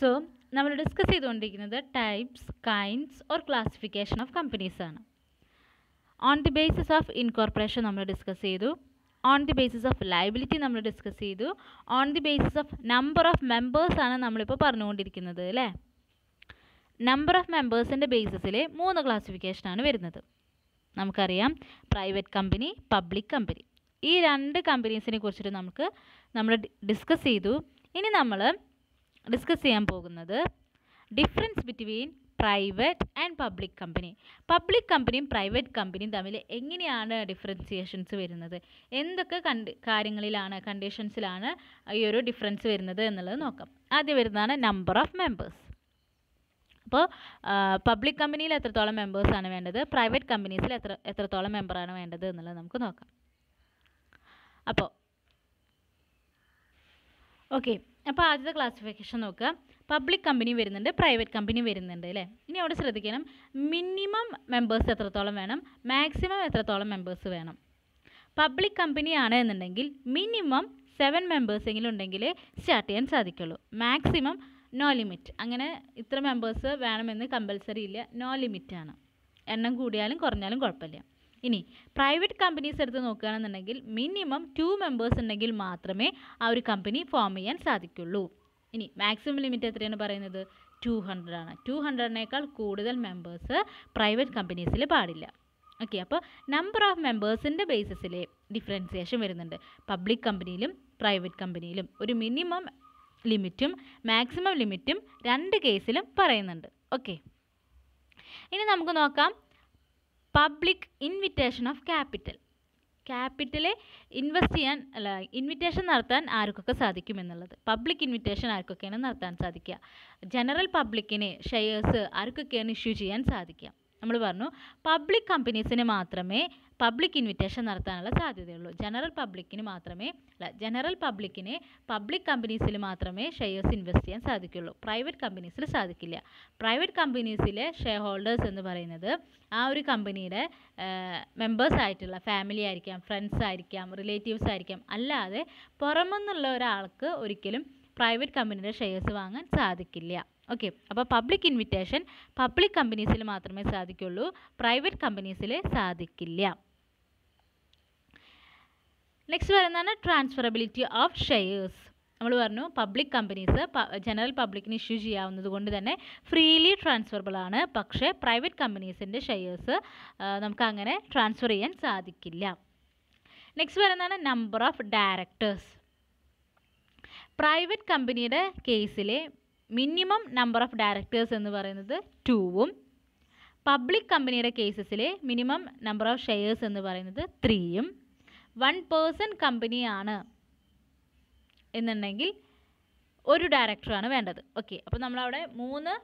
So നമ്മൾ discuss ചെയ്തുകൊണ്ടിരിക്കുന്നത് types, kinds or classification of companies ആണ്. On the basis of incorporation നമ്മൾ discuss ചെയ്തു, on the basis of liability നമ്മൾ discuss ചെയ്തു, on the basis of number of members ആണ് നമ്മളിപ്പോൾ പറഞ്ഞുകൊണ്ടിരിക്കുന്നത് അല്ലേ. നമ്പർ ഓഫ് മെമ്പേഴ്സിൻ്റെ ബേസിസിൽ 3 ക്ലാസിഫിക്കേഷനാണ് വരുന്നത്. നമുക്കറിയാം പ്രൈവറ്റ് കമ്പനി, പബ്ലിക് കമ്പനി. ഈ 2 കമ്പനീസിനെ കുറിച്ചിട്ട് നമ്മൾ ഡിസ്കസ് ചെയ്തു. ഇനി നമ്മൾ ഡിസ്കസ് ചെയ്യാൻ പോകുന്നത് difference between private and public company. Public കമ്പനിയും പ്രൈവറ്റ് കമ്പനിയും തമ്മിൽ എങ്ങനെയാണ് ഡിഫറൻസിയേഷൻസ് വരുന്നത്, എന്തൊക്കെ കാര്യങ്ങളിലാണ്, കണ്ടീഷൻസിലാണ് ഈ ഒരു ഡിഫറൻസ് വരുന്നത് എന്നുള്ളത് നോക്കാം. ആദ്യം വരുന്നതാണ് നമ്പർ ഓഫ് മെമ്പേഴ്സ്. അപ്പോൾ പബ്ലിക് കമ്പനിയിൽ എത്രത്തോളം മെമ്പേഴ്സാണ് വേണ്ടത്, പ്രൈവറ്റ് കമ്പനീസിൽ എത്രത്തോളം മെമ്പറാണ് വേണ്ടത് എന്നുള്ളത് നമുക്ക് നോക്കാം. അപ്പോൾ ഓക്കെ, അപ്പോൾ ആദ്യത്തെ ക്ലാസിഫിക്കേഷൻ നോക്കുക. പബ്ലിക് കമ്പനി വരുന്നുണ്ട്, പ്രൈവറ്റ് കമ്പനി വരുന്നുണ്ട് അല്ലേ. ഇനി അവിടെ ശ്രദ്ധിക്കണം, മിനിമം മെമ്പേഴ്സ് എത്രത്തോളം വേണം, മാക്സിമം എത്രത്തോളം മെമ്പേഴ്സ് വേണം. പബ്ലിക് കമ്പനിയാണ് എന്നുണ്ടെങ്കിൽ മിനിമം 7 മെമ്പേഴ്സെങ്കിലും ഉണ്ടെങ്കിൽ സ്റ്റാർട്ട് ചെയ്യാൻ സാധിക്കുള്ളൂ. മാക്സിമം നോ ലിമിറ്റ്, അങ്ങനെ ഇത്ര മെമ്പേഴ്സ് വേണമെന്ന് കമ്പൽസറി ഇല്ല, നോ ലിമിറ്റാണ്. എണ്ണം കൂടിയാലും കുറഞ്ഞാലും കുഴപ്പമില്ല. ഇനി പ്രൈവറ്റ് കമ്പനീസ് എടുത്ത് നോക്കുകയാണെന്നുണ്ടെങ്കിൽ മിനിമം 2 മെമ്പേഴ്സ് ഉണ്ടെങ്കിൽ മാത്രമേ ആ ഒരു കമ്പനി ഫോം ചെയ്യാൻ സാധിക്കുള്ളൂ. ഇനി മാക്സിമം ലിമിറ്റ് എത്രയാണ് പറയുന്നത്, 200 ആണ്. 200-നേക്കാൾ കൂടുതൽ മെമ്പേഴ്സ് പ്രൈവറ്റ് കമ്പനീസിൽ പാടില്ല. ഓക്കെ, അപ്പോൾ നമ്പർ ഓഫ് മെമ്പേഴ്സിൻ്റെ ബേസിസിൽ ഡിഫറൻസിയേഷൻ വരുന്നുണ്ട്. പബ്ലിക് കമ്പനിയിലും പ്രൈവറ്റ് കമ്പനിയിലും ഒരു മിനിമം ലിമിറ്റും മാക്സിമം ലിമിറ്റും 2 കേസിലും പറയുന്നുണ്ട്. ഓക്കെ, ഇനി നമുക്ക് നോക്കാം public invitation of capital invest ചെയ്യാൻ ഇൻവിറ്റേഷൻ നടത്താൻ ആർക്കൊക്കെ സാധിക്കും എന്നുള്ളത്. പബ്ലിക് ഇൻവിറ്റേഷൻ ആർക്കൊക്കെയാണ് നടത്താൻ സാധിക്കുക, ജനറൽ പബ്ലിക്കിന് ഷെയർസ് ആർക്കൊക്കെയാണ് ഇഷ്യൂ ചെയ്യാൻ സാധിക്കുക. നമ്മൾ പറഞ്ഞു പബ്ലിക് കമ്പനീസിന് മാത്രമേ പബ്ലിക് ഇൻവിറ്റേഷൻ നടത്താനുള്ള സാധ്യതയുള്ളൂ. ജനറൽ പബ്ലിക്കിന് പബ്ലിക് കമ്പനീസിൽ മാത്രമേ ഷെയർസ് ഇൻവെസ്റ്റ് ചെയ്യാൻ സാധിക്കുള്ളൂ, പ്രൈവറ്റ് കമ്പനീസിൽ സാധിക്കില്ല. പ്രൈവറ്റ് കമ്പനീസിലെ ഷെയർ ഹോൾഡേഴ്സ് എന്ന് പറയുന്നത് ആ ഒരു കമ്പനിയുടെ മെമ്പേഴ്സ് ആയിട്ടുള്ള ഫാമിലി ആയിരിക്കാം, ഫ്രണ്ട്സ് ആയിരിക്കാം, റിലേറ്റീവ്സ് ആയിരിക്കാം. അല്ലാതെ പുറമെന്നുള്ള ഒരാൾക്ക് ഒരിക്കലും പ്രൈവറ്റ് കമ്പനിയുടെ ഷെയർസ് വാങ്ങാൻ സാധിക്കില്ല. ഓക്കെ, അപ്പോൾ പബ്ലിക് ഇൻവിറ്റേഷൻ പബ്ലിക് കമ്പനീസിൽ മാത്രമേ സാധിക്കുള്ളൂ, പ്രൈവറ്റ് കമ്പനീസിൽ സാധിക്കില്ല. നെക്സ്റ്റ് വരുന്നതാണ് ട്രാൻസ്ഫറബിലിറ്റി ഓഫ് ഷെയർസ്. നമ്മൾ പറഞ്ഞു പബ്ലിക് കമ്പനീസ് ജനറൽ പബ്ലിക്കിന് ഇഷ്യൂ ചെയ്യാവുന്നത് കൊണ്ട് തന്നെ ഫ്രീലി ട്രാൻസ്ഫറബിൾ ആണ്. പക്ഷേ പ്രൈവറ്റ് കമ്പനീസിൻ്റെ ഷെയർസ് നമുക്ക് അങ്ങനെ ട്രാൻസ്ഫർ ചെയ്യാൻ സാധിക്കില്ല. നെക്സ്റ്റ് വരുന്നതാണ് നമ്പർ ഓഫ് ഡയറക്ടേഴ്സ്. പ്രൈവറ്റ് കമ്പനിയുടെ കേസിൽ മിനിമം നമ്പർ ഓഫ് ഡയറക്ടേഴ്സ് എന്ന് പറയുന്നത് 2ഉം പബ്ലിക് കമ്പനിയുടെ കേസസിൽ മിനിമം നമ്പർ ഓഫ് ഷെയർസ് എന്ന് പറയുന്നത് 3ഉം 1 പേഴ്സൺ കമ്പനിയാണ് എന്നുണ്ടെങ്കിൽ 1 ഡയറക്ടറാണ് വേണ്ടത്. ഓക്കെ, അപ്പോൾ നമ്മളവിടെ 3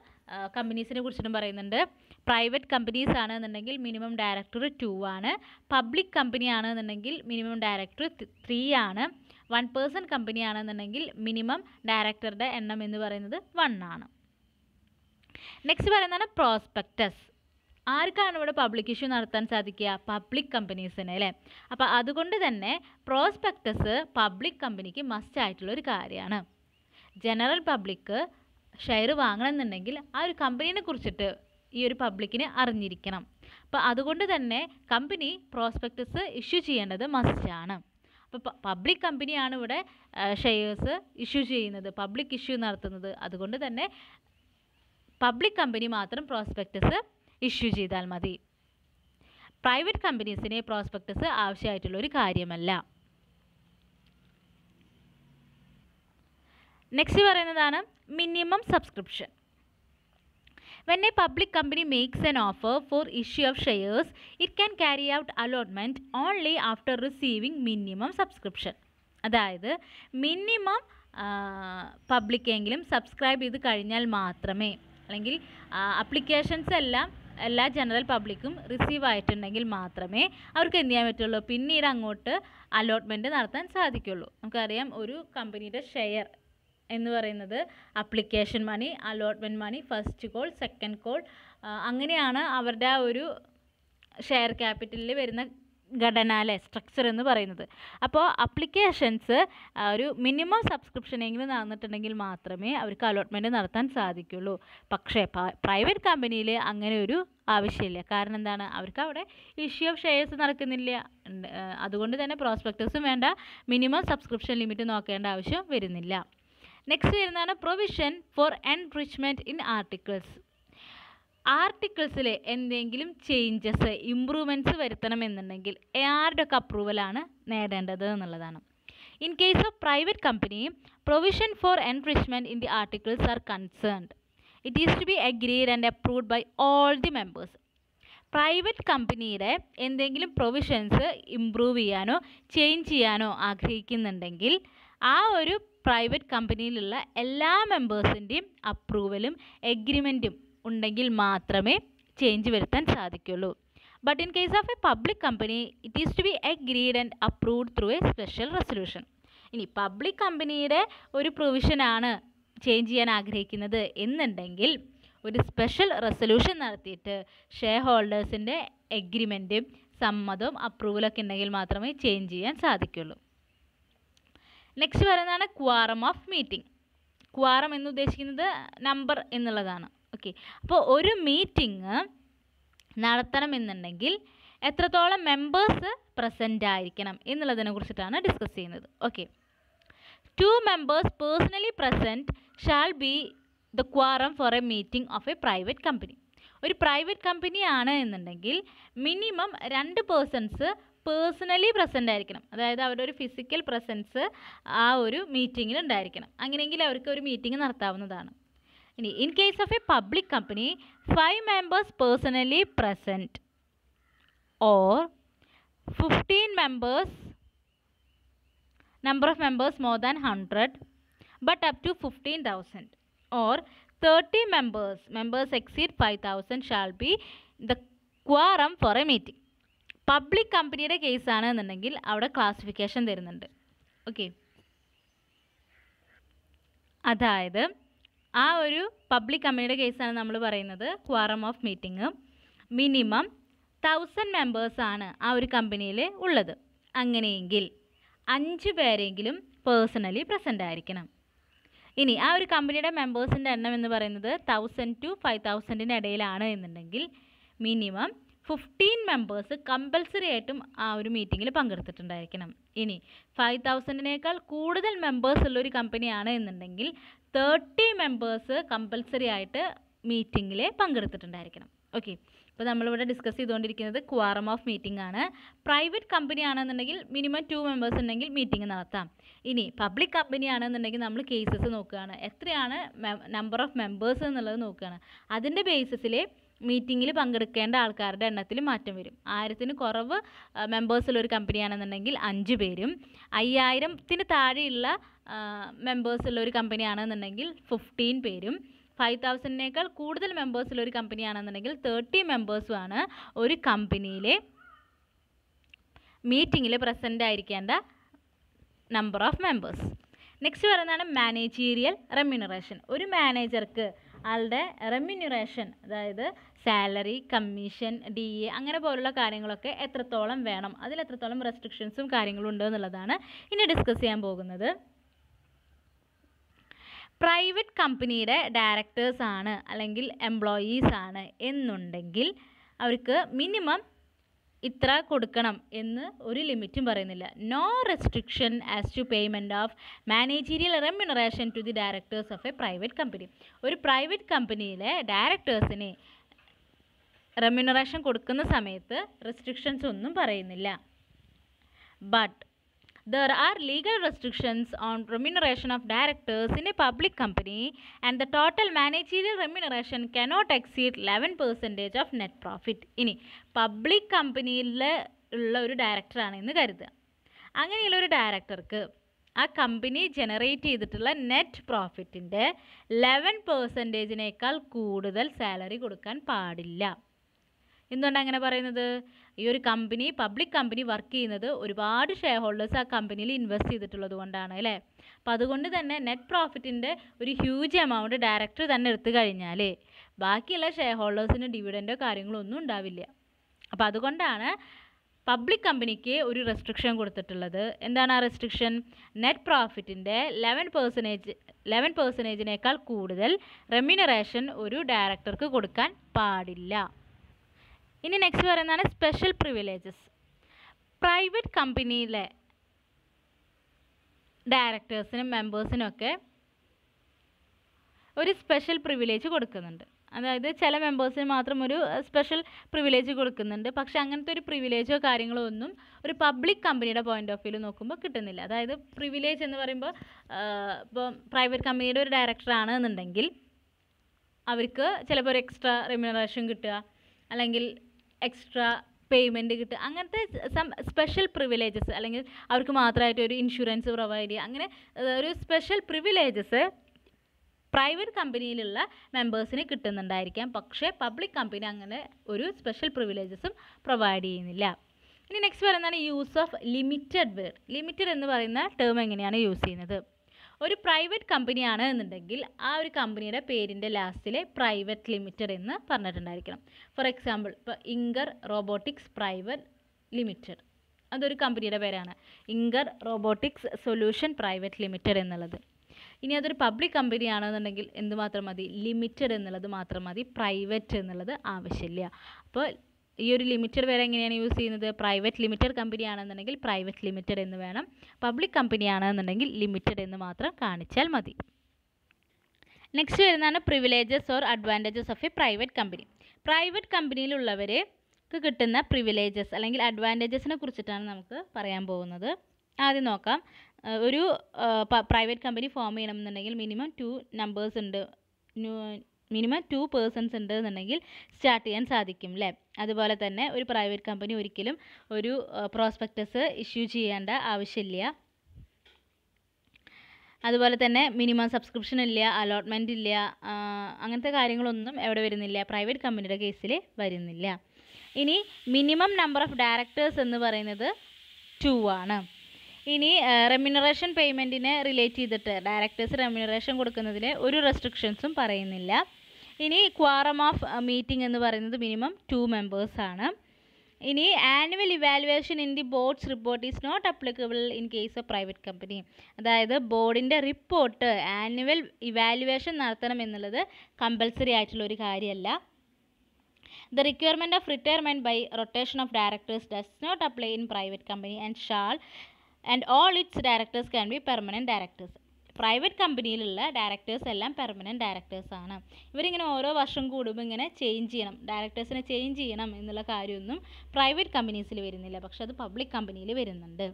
കമ്പനീസിനെ കുറിച്ചിട്ടും പറയുന്നുണ്ട്. പ്രൈവറ്റ് കമ്പനീസ് ആണ് എന്നുണ്ടെങ്കിൽ മിനിമം ഡയറക്ടർ 2 ആണ്, പബ്ലിക് കമ്പനി ആണെന്നുണ്ടെങ്കിൽ മിനിമം ഡയറക്ടർ 3 ആണ്, 1 പേഴ്സൺ കമ്പനി ആണെന്നുണ്ടെങ്കിൽ മിനിമം ഡയറക്ടറുടെ എണ്ണം എന്ന് പറയുന്നത് 1 ആണ്. നെക്സ്റ്റ് പറയുന്നതാണ് പ്രോസ്പെക്ടസ്. ആർക്കാണ് ഇവിടെ പബ്ലിക് ഇഷ്യൂ നടത്താൻ സാധിക്കുക, പബ്ലിക് കമ്പനീസിന് അല്ലേ. അപ്പോൾ അതുകൊണ്ട് തന്നെ പ്രോസ്പെക്ടസ് പബ്ലിക് കമ്പനിക്ക് മസ്റ്റ് ആയിട്ടുള്ളൊരു കാര്യമാണ്. ജനറൽ പബ്ലിക്ക് ഷെയർ വാങ്ങണമെന്നുണ്ടെങ്കിൽ ആ ഒരു കമ്പനീനെ കുറിച്ചിട്ട് ഈ ഒരു പബ്ലിക്കിന് അറിഞ്ഞിരിക്കണം. അപ്പോൾ അതുകൊണ്ട് തന്നെ കമ്പനി പ്രോസ്പെക്ടസ് ഇഷ്യൂ ചെയ്യേണ്ടത് മസ്റ്റാണ്. അപ്പോൾ പബ്ലിക് കമ്പനിയാണ് ഇവിടെ ഷെയർസ് ഇഷ്യൂ ചെയ്യുന്നത്, പബ്ലിക് ഇഷ്യൂ നടത്തുന്നത്. അതുകൊണ്ട് തന്നെ പബ്ലിക് കമ്പനി മാത്രം പ്രോസ്പെക്ടസ് ഇഷ്യൂ ചെയ്താൽ മതി. പ്രൈവറ്റ് കമ്പനീസിന് പ്രോസ്പെക്ടസ് ആവശ്യമായിട്ടുള്ളൊരു കാര്യമല്ല. നെക്സ്റ്റ് പറയുന്നതാണ് minimum subscription. When a public company makes an offer for issue of shares, it can carry out allotment only after receiving minimum subscription. അതായത് minimum പബ്ലിക്കെങ്കിലും subscribe ചെയ്ത് കഴിഞ്ഞാൽ മാത്രമേ, അല്ലെങ്കിൽ അപ്ലിക്കേഷൻസ് എല്ലാ ജനറൽ പബ്ലിക്കും റിസീവ് ആയിട്ടുണ്ടെങ്കിൽ മാത്രമേ അവർക്ക് എന്ത് ചെയ്യാൻ പറ്റുള്ളൂ, പിന്നീട് അങ്ങോട്ട് അലോട്ട്മെൻറ്റ് നടത്താൻ സാധിക്കുള്ളൂ. നമുക്കറിയാം ഒരു കമ്പനിയുടെ ഷെയർ എന്ന് പറയുന്നത് application money, allotment money, first call, second call, അങ്ങനെയാണ് അവരുടെ ആ ഒരു ഷെയർ ക്യാപിറ്റലിൽ വരുന്ന ഘടന അല്ലേ, സ്ട്രക്ചർ എന്ന് പറയുന്നത്. അപ്പോൾ അപ്ലിക്കേഷൻസ് ഒരു മിനിമം സബ്സ്ക്രിപ്ഷനെങ്കിലും നടന്നിട്ടുണ്ടെങ്കിൽ മാത്രമേ അവർക്ക് അലോട്ട്മെൻറ്റ് നടത്താൻ സാധിക്കുള്ളൂ. പക്ഷേ പ്രൈവറ്റ് കമ്പനിയിൽ അങ്ങനെ ഒരു ആവശ്യമില്ല. കാരണം എന്താണ്, അവർക്ക് അവിടെ ഇഷ്യൂ ഓഫ് ഷെയർസ് നടക്കുന്നില്ല. അതുകൊണ്ട് തന്നെ പ്രോസ്പെക്ടസും വേണ്ട, മിനിമം സബ്സ്ക്രിപ്ഷൻ ലിമിറ്റ് നോക്കേണ്ട ആവശ്യം വരുന്നില്ല. നെക്സ്റ്റ് വരുന്നതാണ് provision for entrenchment in articles. ആർട്ടിക്കിൾസിൽ എന്തെങ്കിലും ചേഞ്ചസ്, ഇമ്പ്രൂവ്മെൻറ്റ്സ് വരുത്തണമെന്നുണ്ടെങ്കിൽ ആരുടെയൊക്കെ അപ്രൂവലാണ് നേടേണ്ടത് എന്നുള്ളതാണ്. In case of private company, provision for entrenchment in the articles are concerned. It is to be agreed and approved by all the members. Private കമ്പനിയുടെ എന്തെങ്കിലും provisions improve ചെയ്യാനോ ചേഞ്ച് ചെയ്യാനോ ആഗ്രഹിക്കുന്നുണ്ടെങ്കിൽ ആ ഒരു പ്രൈവറ്റ് കമ്പനിയിലുള്ള എല്ലാ മെമ്പേഴ്സിൻ്റെയും അപ്രൂവലും എഗ്രിമെൻറ്റും ഉണ്ടെങ്കിൽ മാത്രമേ ചേഞ്ച് വരുത്താൻ സാധിക്കുള്ളൂ. But in case of a public company, it is to be agreed and approved through a special resolution. ഇനി പബ്ലിക് കമ്പനിയുടെ ഒരു പ്രൊവിഷനാണ് ചേഞ്ച് ചെയ്യാൻ ആഗ്രഹിക്കുന്നത് എന്നുണ്ടെങ്കിൽ ഒരു സ്പെഷ്യൽ റെസൊല്യൂഷൻ നടത്തിയിട്ട് ഷെയർ ഹോൾഡേഴ്സിൻ്റെ എഗ്രിമെൻറ്റും സമ്മതവും അപ്രൂവലൊക്കെ ഉണ്ടെങ്കിൽ മാത്രമേ ചേഞ്ച് ചെയ്യാൻ സാധിക്കുള്ളൂ. നെക്സ്റ്റ് പറയുന്നതാണ് ക്വാറം ഓഫ് മീറ്റിംഗ്. ക്വാറം എന്ന് ഉദ്ദേശിക്കുന്നത് നമ്പർ എന്നുള്ളതാണ്. ഓക്കെ, അപ്പോൾ ഒരു മീറ്റിംഗ് നടത്തണമെന്നുണ്ടെങ്കിൽ എത്രത്തോളം മെമ്പേഴ്സ് പ്രസൻ്റ് ആയിരിക്കണം എന്നുള്ളതിനെ കുറിച്ചിട്ടാണ് ഡിസ്കസ് ചെയ്യുന്നത്. Okay, 2 members personally present shall be the quorum for a meeting of a private company. ഒരു പ്രൈവറ്റ് കമ്പനി ആണ് എന്നുണ്ടെങ്കിൽ മിനിമം 2 പേഴ്സൺസ് പേഴ്സണലി പ്രസൻ്റ് ആയിരിക്കണം. അതായത് അവരുടെ ഒരു ഫിസിക്കൽ പ്രസൻസ് ആ ഒരു മീറ്റിങ്ങിൽ ഉണ്ടായിരിക്കണം. അങ്ങനെയെങ്കിൽ അവർക്ക് ഒരു മീറ്റിംഗ് നടത്താവുന്നതാണ്. ഇനി in case of a public company, 5 members personally present or 15 members, number of members more than 100 but up to 15,000, or 30 members exceed 5,000 shall be the quorum for a meeting. Public കമ്പനിയുടെ കേസാണ് എന്നുണ്ടെങ്കിൽ അവിടെ classification തരുന്നുണ്ട്. Okay, അതായത് ആ ഒരു public കമ്പനിയുടെ കേസാണ് നമ്മൾ പറയുന്നത് ക്വാറം ഓഫ് മീറ്റിംഗ്. മിനിമം 1000 മെമ്പേഴ്സാണ് ആ ഒരു കമ്പനിയിൽ ഉള്ളത്. അങ്ങനെയെങ്കിൽ 5 പേരെങ്കിലും പേഴ്സണലി പ്രസൻ്റ് ആയിരിക്കണം. ഇനി ആ ഒരു കമ്പനിയുടെ മെമ്പേഴ്സിൻ്റെ എണ്ണം എന്ന് പറയുന്നത് 1000 to 5000 ഇടയിലാണ് എന്നുണ്ടെങ്കിൽ മിനിമം 15 മെമ്പേഴ്സ് കമ്പൽസറി ആയിട്ടും ആ ഒരു മീറ്റിങ്ങിൽ പങ്കെടുത്തിട്ടുണ്ടായിരിക്കണം. ഇനി 5000 കൂടുതൽ മെമ്പേഴ്സ് ഉള്ളൊരു കമ്പനിയാണ് എന്നുണ്ടെങ്കിൽ 30 മെമ്പേഴ്സ് കമ്പൽസറി ആയിട്ട് മീറ്റിങ്ങിൽ പങ്കെടുത്തിട്ടുണ്ടായിരിക്കണം. ഓക്കെ, ഇപ്പോൾ നമ്മളിവിടെ ഡിസ്കസ് ചെയ്തുകൊണ്ടിരിക്കുന്നത് ക്വാറം ഓഫ് മീറ്റിംഗ് ആണ്. പ്രൈവറ്റ് കമ്പനി ആണെന്നുണ്ടെങ്കിൽ മിനിമം 2 മെമ്പേഴ്സ് ഉണ്ടെങ്കിൽ മീറ്റിംഗ് നടത്താം. ഇനി പബ്ലിക് കമ്പനി ആണെന്നുണ്ടെങ്കിൽ നമ്മൾ കേസസ് നോക്കുകയാണ്, എത്രയാണ് നമ്പർ ഓഫ് മെമ്പേഴ്സ് എന്നുള്ളത് നോക്കുകയാണ്. അതിൻ്റെ ബേസിസിൽ മീറ്റിങ്ങിൽ പങ്കെടുക്കേണ്ട ആൾക്കാരുടെ എണ്ണത്തിൽ മാറ്റം വരും. 1000 കുറവ് മെമ്പേഴ്സുള്ളൊരു കമ്പനിയാണെന്നുണ്ടെങ്കിൽ 5 പേരും, 5000 താഴെയുള്ള മെമ്പേഴ്സുള്ള ഒരു കമ്പനിയാണെന്നുണ്ടെങ്കിൽ 15 പേരും, 5000 കൂടുതൽ മെമ്പേഴ്സുള്ള ഒരു കമ്പനിയാണെന്നുണ്ടെങ്കിൽ 30 മെമ്പേഴ്സുമാണ് ഒരു കമ്പനിയിലെ മീറ്റിങ്ങിൽ പ്രസൻ്റ് ആയിരിക്കേണ്ട നമ്പർ ഓഫ് മെമ്പേഴ്സ്. നെക്സ്റ്റ് പറയുന്നതാണ് മാനേജീരിയൽ റെമ്യൂണറേഷൻ. ഒരു മാനേജർക്ക് ആളുടെ റെമ്യൂണറേഷൻ, അതായത് സാലറി, കമ്മീഷൻ, DA അങ്ങനെ പോലുള്ള കാര്യങ്ങളൊക്കെ എത്രത്തോളം വേണം, അതിൽ എത്രത്തോളം റെസ്ട്രിക്ഷൻസും കാര്യങ്ങളും ഉണ്ട് എന്നുള്ളതാണ് ഇനി ഡിസ്കസ് ചെയ്യാൻ പോകുന്നത്. പ്രൈവറ്റ് കമ്പനിയുടെ ഡയറക്ടേഴ്സ് ആണ് അല്ലെങ്കിൽ എംപ്ലോയീസ് ആണ് എന്നുണ്ടെങ്കിൽ അവർക്ക് മിനിമം ഇത്ര കൊടുക്കണം എന്ന് ഒരു ലിമിറ്റും പറയുന്നില്ല. No restriction as to payment of managerial remuneration to the directors of a private company. ഒരു പ്രൈവറ്റ് കമ്പനിയിലെ ഡയറക്ടേഴ്സിന് റെമ്യൂണറേഷൻ കൊടുക്കുന്ന സമയത്ത് റെസ്ട്രിക്ഷൻസ് ഒന്നും പറയുന്നില്ല. ബട്ട് there are legal restrictions on remuneration of directors in a public company, and the total managerial remuneration cannot exceed 11% of net profit. ഇനി പബ്ലിക് കമ്പനിയിൽ ഉള്ള ഒരു ഡയറക്ടറാണ് എന്ന് കരുതുക. അങ്ങനെയുള്ള ഒരു ഡയറക്ടർക്ക് ആ കമ്പനി ജനറേറ്റ് ചെയ്തിട്ടുള്ള നെറ്റ് പ്രോഫിറ്റിൻ്റെ 11%-നേക്കാൾ കൂടുതൽ സാലറി കൊടുക്കാൻ പാടില്ല. എന്തുകൊണ്ടാണ് അങ്ങനെ പറയുന്നത്? ഈ ഒരു കമ്പനി, പബ്ലിക് കമ്പനി വർക്ക് ചെയ്യുന്നത് ഒരുപാട് ഷെയർ ഹോൾഡേഴ്സ് ആ കമ്പനിയിൽ ഇൻവെസ്റ്റ് ചെയ്തിട്ടുള്ളത് കൊണ്ടാണ് അല്ലേ. അപ്പോൾ അതുകൊണ്ട് തന്നെ നെറ്റ് പ്രോഫിറ്റിൻ്റെ ഒരു ഹ്യൂജ് എമൗണ്ട് ഡയറക്ടർ തന്നെ എടുത്തു കഴിഞ്ഞാൽ ബാക്കിയുള്ള ഷെയർ ഹോൾഡേഴ്സിന് ഡിവിഡൻഡോ കാര്യങ്ങളോ ഒന്നും ഉണ്ടാവില്ല. അപ്പോൾ അതുകൊണ്ടാണ് പബ്ലിക് കമ്പനിക്ക് ഒരു റെസ്ട്രിക്ഷൻ കൊടുത്തിട്ടുള്ളത് എന്താണ് ആ റെസ്ട്രിക്ഷൻ? നെറ്റ് പ്രോഫിറ്റിൻ്റെ 11%നേക്കാൾ കൂടുതൽ റെമ്യൂണറേഷൻ ഒരു ഡയറക്ടർക്ക് കൊടുക്കാൻ പാടില്ല. ഇനി നെക്സ്റ്റ് പറയുന്നതാണ് സ്പെഷ്യൽ പ്രിവിലേജസ്. പ്രൈവറ്റ് കമ്പനിയിലെ ഡയറക്ടേഴ്സിനും മെമ്പേഴ്സിനൊക്കെ ഒരു സ്പെഷ്യൽ പ്രിവിലേജ് കൊടുക്കുന്നുണ്ട്. അതായത് ചില മെമ്പേഴ്സിന് മാത്രം ഒരു സ്പെഷ്യൽ പ്രിവിലേജ് കൊടുക്കുന്നുണ്ട്. പക്ഷെ അങ്ങനത്തെ ഒരു പ്രിവിലേജോ കാര്യങ്ങളോ ഒന്നും ഒരു പബ്ലിക് കമ്പനിയുടെ പോയിന്റ് ഓഫ് വ്യൂ നോക്കുമ്പോൾ കിട്ടുന്നില്ല. അതായത് പ്രിവിലേജ് എന്ന് പറയുമ്പോൾ ഇപ്പോൾ പ്രൈവറ്റ് കമ്പനിയുടെ ഒരു ഡയറക്ടറാണ് എന്നുണ്ടെങ്കിൽ അവർക്ക് ചിലപ്പോൾ ഒരു എക്സ്ട്രാ റെമ്യൂണറേഷൻ കിട്ടുക, അല്ലെങ്കിൽ എക്സ്ട്രാ പേയ്മെൻറ്റ് കിട്ടുക, അങ്ങനത്തെ സ്പെഷ്യൽ പ്രിവിലേജസ്, അല്ലെങ്കിൽ അവർക്ക് മാത്രമായിട്ട് ഒരു ഇൻഷുറൻസ് പ്രൊവൈഡ് ചെയ്യുക, അങ്ങനെ ഒരു സ്പെഷ്യൽ പ്രിവിലേജസ് പ്രൈവറ്റ് കമ്പനിയിലുള്ള മെമ്പേഴ്സിന് കിട്ടുന്നുണ്ടായിരിക്കാം. പക്ഷേ പബ്ലിക് കമ്പനി അങ്ങനെ ഒരു സ്പെഷ്യൽ പ്രിവിലേജസും പ്രൊവൈഡ് ചെയ്യുന്നില്ല. ഇനി നെക്സ്റ്റ് പറയുന്നതാണ് use of limited word. Limited എന്ന് പറയുന്ന ടേം എങ്ങനെയാണ് യൂസ് ചെയ്യുന്നത്? ഒരു പ്രൈവറ്റ് കമ്പനിയാണ് എന്നുണ്ടെങ്കിൽ ആ ഒരു കമ്പനിയുടെ പേരിൻ്റെ ലാസ്റ്റിൽ പ്രൈവറ്റ് ലിമിറ്റഡ് എന്ന് പറഞ്ഞിട്ടുണ്ടായിരിക്കണം. ഫോർ എക്സാമ്പിൾ ഇപ്പോൾ ഇങ്കർ റോബോട്ടിക്സ് പ്രൈവറ്റ് ലിമിറ്റഡ്, അതൊരു കമ്പനിയുടെ പേരാണ്, ഇങ്കർ റോബോട്ടിക്സ് സൊല്യൂഷൻ പ്രൈവറ്റ് ലിമിറ്റഡ് എന്നുള്ളത്. ഇനി അതൊരു പബ്ലിക് കമ്പനി ആണെന്നുണ്ടെങ്കിൽ എന്ത് മാത്രം മതി? ലിമിറ്റഡ് എന്നുള്ളത് മാത്രം മതി, പ്രൈവറ്റ് എന്നുള്ളത് ആവശ്യമില്ല. അപ്പോൾ ഈ ഒരു ലിമിറ്റഡ് വരെ എങ്ങനെയാണ് യൂസ് ചെയ്യുന്നത്? പ്രൈവറ്റ് ലിമിറ്റഡ് കമ്പനി ആണെന്നുണ്ടെങ്കിൽ പ്രൈവറ്റ് ലിമിറ്റഡ് എന്ന് വേണം, പബ്ലിക് കമ്പനി ആണെന്നുണ്ടെങ്കിൽ ലിമിറ്റഡ് എന്ന് മാത്രം കാണിച്ചാൽ മതി. നെക്സ്റ്റ് വരുന്നതാണ് privileges or advantages of a private company. Private കമ്പനിയിലുള്ളവർക്ക് കിട്ടുന്ന പ്രിവിലേജസ് അല്ലെങ്കിൽ അഡ്വാൻറ്റേജസിനെ കുറിച്ചിട്ടാണ് നമുക്ക് പറയാൻ പോകുന്നത്. ആദ്യം നോക്കാം. ഒരു പ്രൈവറ്റ് കമ്പനി ഫോം ചെയ്യണമെന്നുണ്ടെങ്കിൽ മിനിമം 2 പേഴ്സൺസ് ഉണ്ട് എന്നുണ്ടെങ്കിൽ സ്റ്റാർട്ട് ചെയ്യാൻ സാധിക്കും അല്ലേ? അതുപോലെ തന്നെ ഒരു പ്രൈവറ്റ് കമ്പനി ഒരിക്കലും ഒരു പ്രോസ്പെക്ടസ് ഇഷ്യൂ ചെയ്യേണ്ട ആവശ്യമില്ല. അതുപോലെ തന്നെ മിനിമം സബ്സ്ക്രിപ്ഷൻ ഇല്ല, അലോട്ട്മെൻറ്റ് ഇല്ല, അങ്ങനത്തെ കാര്യങ്ങളൊന്നും എവിടെ വരുന്നില്ല? പ്രൈവറ്റ് കമ്പനിയുടെ കേസിൽ വരുന്നില്ല. ഇനി മിനിമം നമ്പർ ഓഫ് ഡയറക്ടേഴ്സ് എന്ന് പറയുന്നത് 2 ആണ്. ഇനി റെമ്യൂണറേഷൻ പേയ്മെൻറ്റിനെ റിലേറ്റ് ചെയ്തിട്ട് ഡയറക്ടേഴ്സ് റെമ്യൂണറേഷൻ കൊടുക്കുന്നതിൽ ഒരു റെസ്ട്രിക്ഷൻസും പറയുന്നില്ല. ഇനി ക്വാറം ഓഫ് മീറ്റിംഗ് എന്ന് പറയുന്നത് മിനിമം 2 മെമ്പേഴ്സാണ്. ഇനി annual evaluation in the board's report is not applicable in case of private company. അതായത് ബോർഡിൻ്റെ റിപ്പോർട്ട് ആനുവൽ ഇവാലുവേഷൻ നടത്തണം എന്നുള്ളത് കമ്പൽസറി ആയിട്ടുള്ള ഒരു കാര്യമല്ല. The requirement of retirement by rotation of directors does not apply in private company and all its directors can be permanent directors. Private കമ്പനിയിലുള്ള directors എല്ലാം permanent directors ആണ്. ഇവരിങ്ങനെ ഓരോ വർഷം കൂടുമ്പോൾ ഇങ്ങനെ ചേഞ്ച് ചെയ്യണം, ഡയറക്ടേഴ്സിനെ ചേഞ്ച് ചെയ്യണം എന്നുള്ള കാര്യമൊന്നും പ്രൈവറ്റ് കമ്പനീസിൽ വരുന്നില്ല. പക്ഷെ അത് പബ്ലിക് കമ്പനിയിൽ വരുന്നുണ്ട്.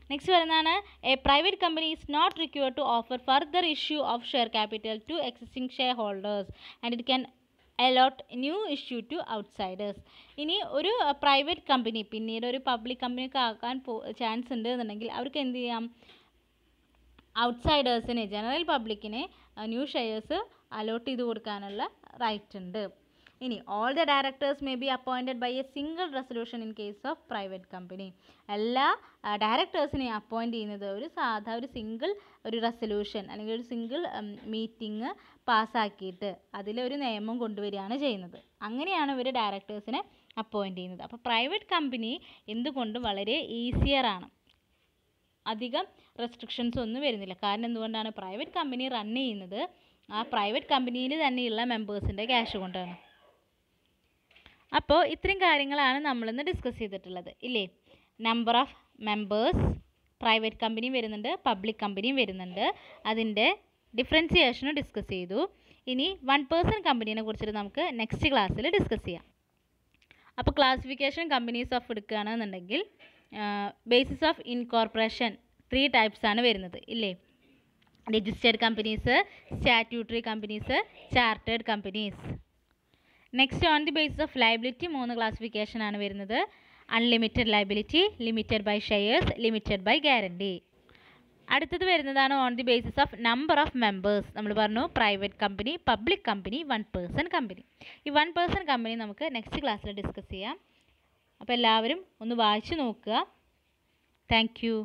നെക്സ്റ്റ് വരുന്നതാണ് a private company is not required to offer further issue of share capital to existing share holders and it can allot new issue to outsiders. ഇനി ഒരു പ്രൈവറ്റ് കമ്പനി പിന്നീട് ഒരു പബ്ലിക് കമ്പനിയൊക്കെ ആക്കാൻ ചാൻസ് ഉണ്ട് എന്നുണ്ടെങ്കിൽ അവർക്ക് എന്ത് ചെയ്യാം? ഔട്ട്സൈഡേഴ്സിന്, ജനറൽ പബ്ലിക്കിന് ന്യൂ ഷെയർസ് അലോട്ട് ചെയ്ത് കൊടുക്കാനുള്ള റൈറ്റ് ഉണ്ട്. ഇനി all the directors may be appointed by a single resolution in case of private company. എല്ലാ ഡയറക്ടേഴ്സിനെ അപ്പോയിൻറ്റ് ചെയ്യുന്നത് ഒരു സിംഗിൾ റെസൊല്യൂഷൻ അല്ലെങ്കിൽ ഒരു സിംഗിൾ മീറ്റിംഗ് പാസ്സാക്കിയിട്ട് അതിലൊരു നിയമം കൊണ്ടുവരികയാണ് ചെയ്യുന്നത്. അങ്ങനെയാണ് ഇവർ ഡയറക്ടേഴ്സിനെ അപ്പോയിൻറ്റ് ചെയ്യുന്നത്. അപ്പോൾ പ്രൈവറ്റ് കമ്പനി എന്തുകൊണ്ടും വളരെ ഈസിയറാണ്, അധികം റെസ്ട്രിക്ഷൻസ് ഒന്നും വരുന്നില്ല. കാരണം എന്തുകൊണ്ടാണ്? പ്രൈവറ്റ് കമ്പനി റൺ ചെയ്യുന്നത് ആ പ്രൈവറ്റ് കമ്പനിയിൽ തന്നെയുള്ള മെമ്പേഴ്സിൻ്റെ ക്യാഷ് കൊണ്ടാണ്. അപ്പോൾ ഇത്രയും കാര്യങ്ങളാണ് നമ്മളിന്ന് ഡിസ്കസ് ചെയ്തിട്ടുള്ളത് ഇല്ലേ? നമ്പർ ഓഫ് മെമ്പേഴ്സ്, പ്രൈവറ്റ് കമ്പനിയും വരുന്നുണ്ട്, പബ്ലിക് കമ്പനിയും വരുന്നുണ്ട്, അതിൻ്റെ ഡിഫറൻസിയേഷനും ഡിസ്കസ് ചെയ്തു. ഇനി 1 പേഴ്സൺ കമ്പനീനെ കുറിച്ചിട്ട് നമുക്ക് നെക്സ്റ്റ് ക്ലാസ്സിൽ ഡിസ്കസ് ചെയ്യാം. അപ്പോൾ ക്ലാസിഫിക്കേഷൻ കമ്പനീസ് ഓഫ് എടുക്കുകയാണെന്നുണ്ടെങ്കിൽ ബേസിസ് ഓഫ് ഇൻകോർപ്പറേഷൻ 3 ടൈപ്സ് ആണ് വരുന്നത് ഇല്ലേ? Registered companies, statutory companies, chartered companies. Next on the basis of liability 3 classification ആണ് വരുന്നത്. Unlimited liability, limited by shares, limited by guarantee. അടുത്തത് വരുന്നതാണ് on the basis of number of members. നമ്മൾ പറഞ്ഞു private company, public company, 1 person company. ഈ 1 person company നമുക്ക് next ക്ലാസ്സിൽ discuss ചെയ്യാം. അപ്പോൾ എല്ലാവരും ഒന്ന് വായിച്ച് നോക്കുക. Thank you.